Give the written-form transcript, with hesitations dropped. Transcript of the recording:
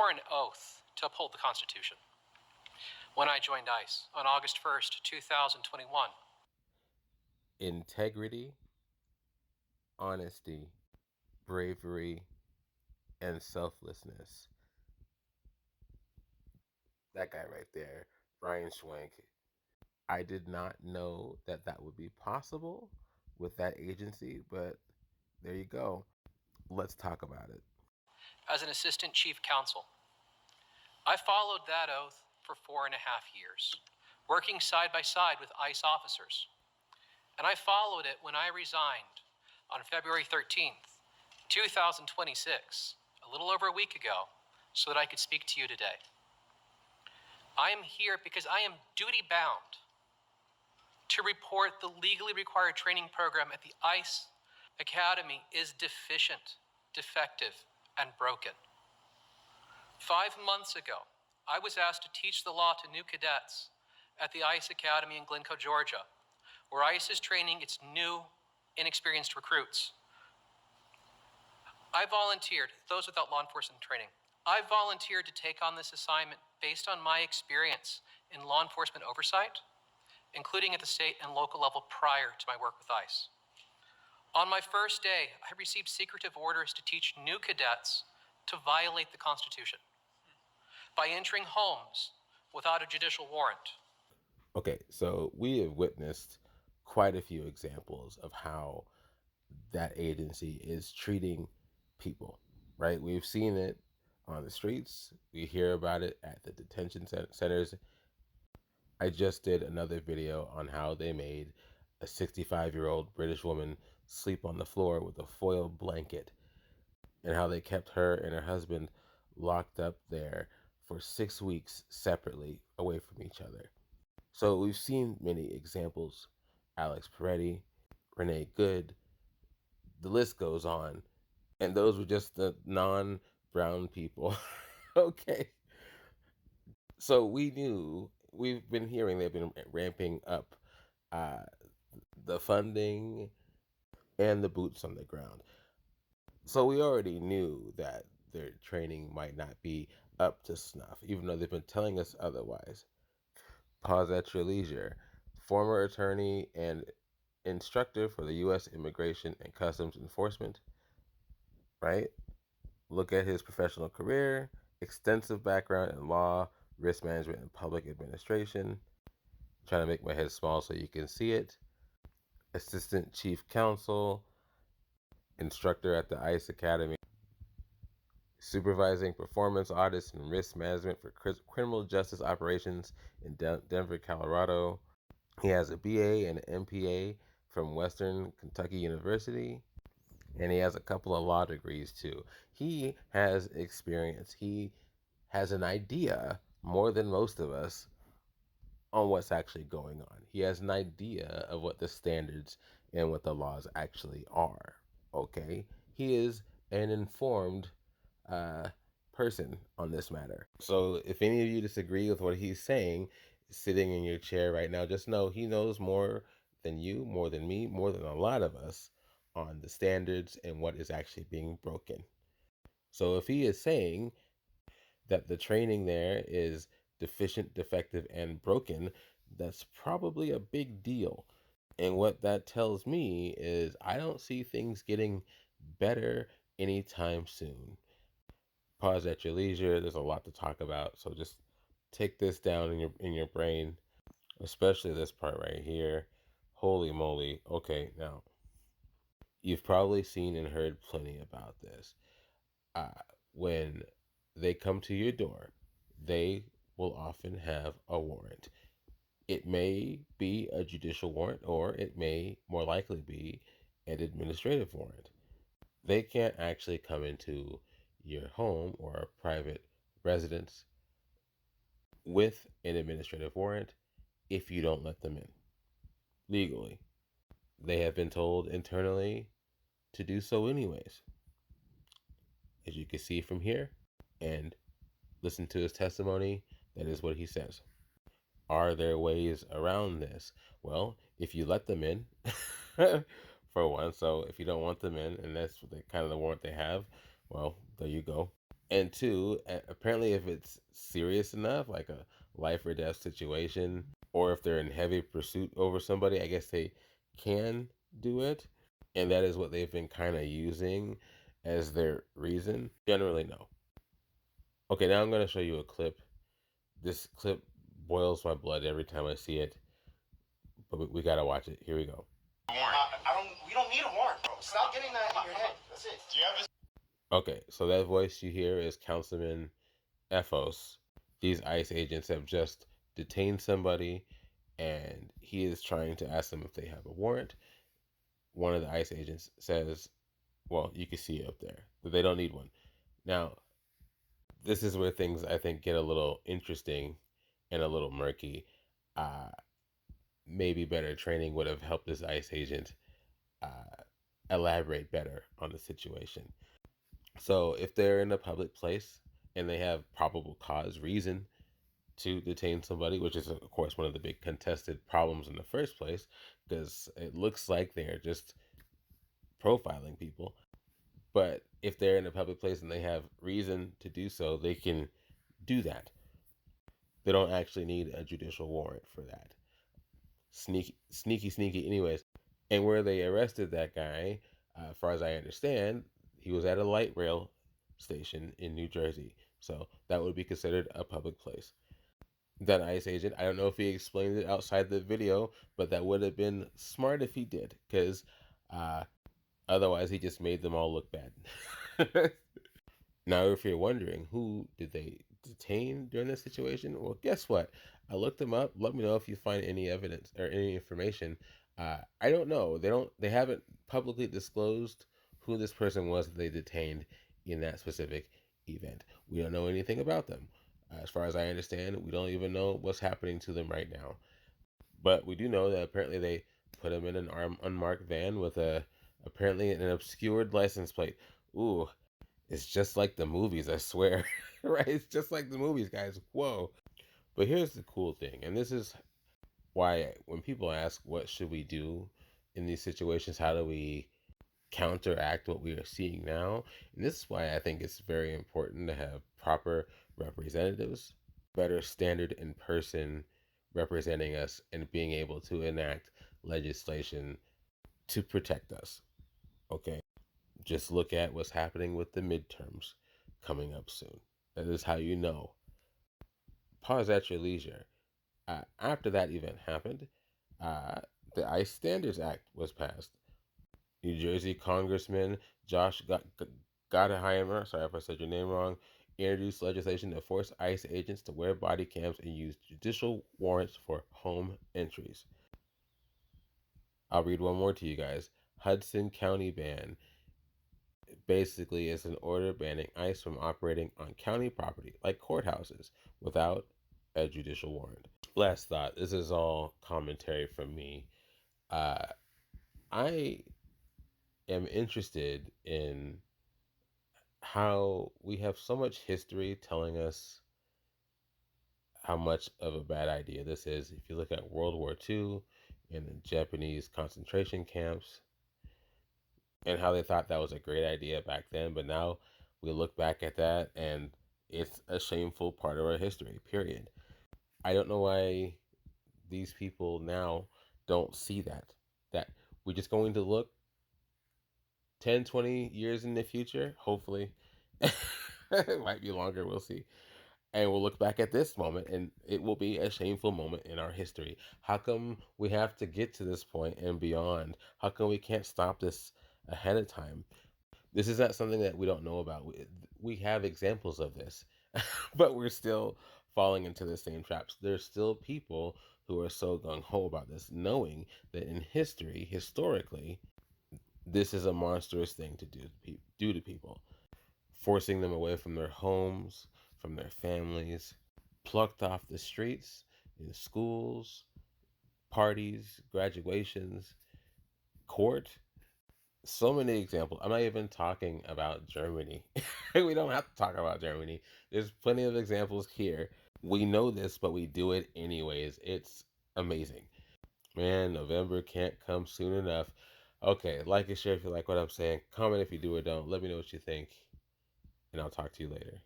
swore an oath to uphold the Constitution when I joined ICE on August 1st, 2021. Integrity, honesty, bravery, and selflessness. That guy right there, Brian Schwenk. I did not know that that would be possible with that agency, but there you go. Let's talk about it. As an assistant chief counsel, I followed that oath for 4.5 years, working side by side with ICE officers. And I followed it when I resigned on February 13th, 2026, a little over a week ago, so that I could speak to you today. I am here because I am duty-bound to report the legally required training program at the ICE Academy is deficient, defective, and broken. 5 months ago, I was asked to teach the law to new cadets at the ICE Academy in Glencoe, Georgia, where ICE is training its new, inexperienced recruits. I volunteered, those without law enforcement training, I volunteered to take on this assignment based on my experience in law enforcement oversight, including at the state and local level prior to my work with ICE. On my first day, I received secretive orders to teach new cadets to violate the Constitution by entering homes without a judicial warrant. Okay, so we have witnessed quite a few examples of how that agency is treating people, right? We've seen it on the streets, we hear about it at the detention centers. I just did another video on how they made a 65-year-old British woman sleep on the floor with a foil blanket, and how they kept her and her husband locked up there for 6 weeks separately away from each other. So we've seen many examples. Alex Peretti, Renee Good, the list goes on. And those were just the non-brown people. Okay. So we've been hearing they've been ramping up uh, the funding and the boots on the ground. So we already knew that their training might not be up to snuff, even though they've been telling us otherwise. Pause at your leisure. Former attorney and instructor for the U.S. Immigration and Customs Enforcement, right? Look at his professional career, extensive background in law, risk management, and public administration. I'm trying to make my head small so you can see it. Assistant Chief Counsel, instructor at the ICE Academy, supervising performance audits and risk management for criminal justice operations in Denver, Colorado. He has a BA and an MPA from Western Kentucky University, and he has a couple of law degrees too. He has experience. He has an idea more than most of us on what's actually going on. He has an idea of what the standards and what the laws actually are. Okay? He is an informed uh, person on this matter. So if any of you disagree with what he's saying, sitting in your chair right now, just know he knows more than you, more than me, more than a lot of us on the standards and what is actually being broken. So if he is saying that the training there is deficient, defective, and broken, that's probably a big deal. And what that tells me is I don't see things getting better anytime soon. Pause at your leisure. There's a lot to talk about, so just take this down in your brain, especially this part right here. Holy moly. Okay, now you've probably seen and heard plenty about this. Uh, when they come to your door, they will often have a warrant. It may be a judicial warrant, or it may more likely be an administrative warrant. They can't actually come into your home or a private residence with an administrative warrant if you don't let them in legally. They have been told internally to do so anyways. As you can see from here and listen to his testimony, that is what he says. Are there ways around this? Well, if you let them in, for one, so if you don't want them in, and that's what they kind of the warrant they have, well, there you go. And two, apparently, if it's serious enough, like a life or death situation, or if they're in heavy pursuit over somebody, I guess they can do it. And that is what they've been kind of using as their reason. Generally, no. Okay, now I'm going to show you a clip. This clip boils my blood every time I see it, but we got to watch it. Here we go. We don't need a warrant, bro. Stop getting that in your head. That's it. Do you have Okay, so that voice you hear is Councilman Efos. These ICE agents have just detained somebody, and he is trying to ask them if they have a warrant. One of the ICE agents says, well, you can see it up there, that they don't need one. Now, this is where things I think get a little interesting and a little murky. Uh, Maybe better training would have helped this ICE agent uh, elaborate better on the situation. So, if they're in a public place and they have probable cause, reason to detain somebody, which is, of course, one of the big contested problems in the first place, because it looks like they're just profiling people. But if they're in a public place and they have reason to do so, they can do that. They don't actually need a judicial warrant for that. Sneaky, sneaky, sneaky, anyways. And where they arrested that guy, as far as I understand, he was at a light rail station in New Jersey. So that would be considered a public place. That ICE agent, I don't know if he explained it outside the video, but that would have been smart if he did, because uh, otherwise he just made them all look bad. Now, if you're wondering who did they detain during this situation, well, guess what? I looked them up. Let me know if you find any evidence or any information. I don't know. They haven't publicly disclosed who this person was that they detained in that specific event. We don't know anything about them. As far as I understand, we don't even know what's happening to them right now. But we do know that apparently they put them in an unmarked van with apparently an obscured license plate. Ooh, it's just like the movies, I swear. Right? It's just like the movies, guys. Whoa. But here's the cool thing, and this is why when people ask what should we do in these situations, how do we counteract what we are seeing now? And this is why I think it's very important to have proper representatives, better standard in person representing us and being able to enact legislation to protect us. Okay? Just look at what's happening with the midterms coming up soon. That is how you know. Pause at your leisure. After that event happened, uh, the ICE Standards Act was passed. New Jersey Congressman Josh Gottheimer, sorry if I said your name wrong, introduced legislation to force ICE agents to wear body cams and use judicial warrants for home entries. I'll read one more to you guys. Hudson County ban basically is an order banning ICE from operating on county property, like courthouses, without a judicial warrant. Last thought. This is all commentary from me. Uh, I am interested in how we have so much history telling us how much of a bad idea this is. If you look at World War II and the Japanese concentration camps, and how they thought that was a great idea back then, but now we look back at that and it's a shameful part of our history, period. I don't know why these people now don't see that. That we're just going to look 10, 20 years in the future, hopefully. It might be longer, we'll see. And we'll look back at this moment and it will be a shameful moment in our history. How come we have to get to this point and beyond? How come we can't stop this ahead of time? This is not something that we don't know about. We have examples of this, but we're still falling into the same traps. There's still people who are so gung ho about this, knowing that in history, historically, this is a monstrous thing to do to people, forcing them away from their homes, from their families, plucked off the streets, in schools, parties, graduations, court. So many examples. I'm not even talking about Germany. We don't have to talk about Germany. There's plenty of examples here. We know this, but we do it anyways. It's amazing. Man, November can't come soon enough. Okay, like and share if you like what I'm saying. Comment if you do or don't. Let me know what you think. and I'll talk to you later.